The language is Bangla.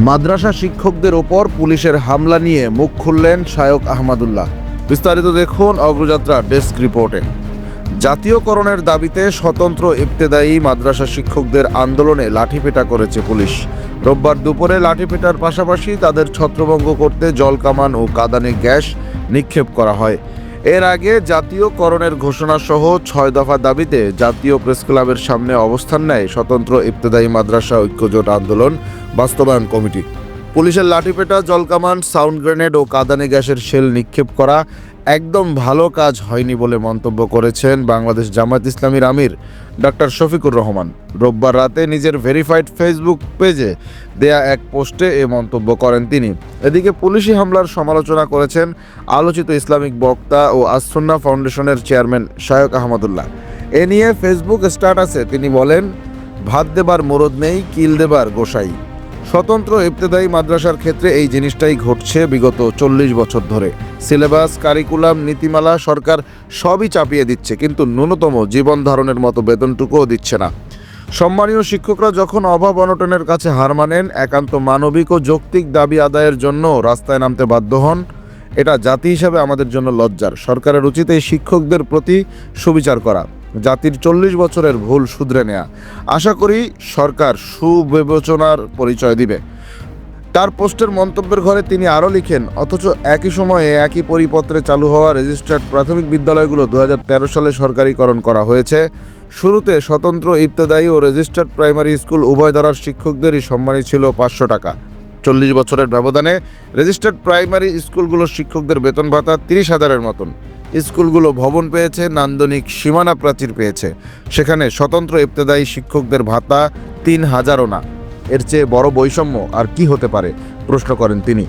মাদ্রাসা শিক্ষকদের ওপর পুলিশের হামলা নিয়ে মুখ খুললেন শায়ক আহমদুল্লাহ। বিস্তারিত দেখুন অগ্রযাত্রা ডেস্ক রিপোর্টে। জাতীয়করণের দাবিতে স্বতন্ত্র ইবতেদায়ী মাদ্রাসা শিক্ষকদের আন্দোলনে লাঠিপেটা করেছে পুলিশ। রোববার দুপুরে লাঠিপেটার পাশাপাশি তাদের ছত্রভঙ্গ করতে জলকামান ও কাঁদানে গ্যাস নিক্ষেপ করা হয়। এর আগে জাতীয়করণের ঘোষণা সহ 6 দফা দাবিতে জাতীয় প্রেস ক্লাবের সামনে অবস্থান নেয় স্বতন্ত্র ইবতেদায়ী মাদ্রাসা ঐক্যজোট আন্দোলন বাস্তবায়ন কমিটি। পুলিশের লাঠিপেটা, জলকামান, সাউন্ড গ্রেনেড ও কাঁদানে গ্যাসের শেল নিক্ষেপ করা একদম ভালো কাজ হয়নি বলে মন্তব্য করেছেন বাংলাদেশ জামায়াত ইসলামীর আমির ডক্টর শফিকুর রহমান। রোববার রাতে নিজের ভেরিফাইড ফেসবুক পেজে দেয়া এক পোস্টে এ মন্তব্য করেন তিনি। এদিকে পুলিশি হামলার সমালোচনা করেছেন আলোচিত ইসলামিক বক্তা ও আস-সুন্নাহ ফাউন্ডেশনের চেয়ারম্যান শায়ক আহমদুল্লাহ। এ নিয়ে ফেসবুক স্ট্যাটাসে তিনি বলেন, ভাত দেবার মরদ নেই, কিল দেবার গোসাই। স্বতন্ত্র ইবতেদায়ী মাদ্রাসার ক্ষেত্রে এই জিনিসটাই ঘটছে বিগত 40 বছর ধরে। সিলেবাস, কারিকুলাম, নীতিমালা সরকার সবই চাপিয়ে দিচ্ছে, কিন্তু ন্যূনতম জীবন ধারণের মতো বেতনটুকুও দিচ্ছে না। সম্মানীয় শিক্ষকরা যখন অভাব অনটনের কাছে হার মানেন, একান্ত মানবিক ও যৌক্তিক দাবি আদায়ের জন্য রাস্তায় নামতে বাধ্য হন, এটা জাতি হিসাবে আমাদের জন্য লজ্জার। সরকারের উচিত এই শিক্ষকদের প্রতি সুবিচার করা, জাতির 40 বছরের ভুল শুধরে নেয়া। আশা করি সরকার সুবিবেচনার পরিচয় দিবে। তার পোস্টের মন্তব্যের ঘরে তিনি আরও লিখেন, অথচ একই সময়ে একই পরিপত্রে চালু হওয়া রেজিস্টার্ড প্রাথমিক বিদ্যালয়গুলো 2013 সালে সরকারিকরণ করা হয়েছে। শুরুতে স্বতন্ত্র ইবতেদায়ী ও রেজিস্টার্ড প্রাইমারি স্কুল উভয় ধারার শিক্ষকদেরই সম্মানী ছিল 500 টাকা। 40 বছরের ব্যবধানে রেজিস্টার্ড প্রাইমারি স্কুলগুলোর শিক্ষকদের বেতন ভাতা 30,000-এর মতন। স্কুলগুলো ভবন পেয়েছে, নান্দনিক সীমানা প্রাচীর পেয়েছে, সেখানে স্বতন্ত্র ইবতেদায়ী শিক্ষকদের ভাতা 3,000-ও না। এর চেয়ে বড় বৈষম্য আর কি হতে পারে, প্রশ্ন করেন তিনি।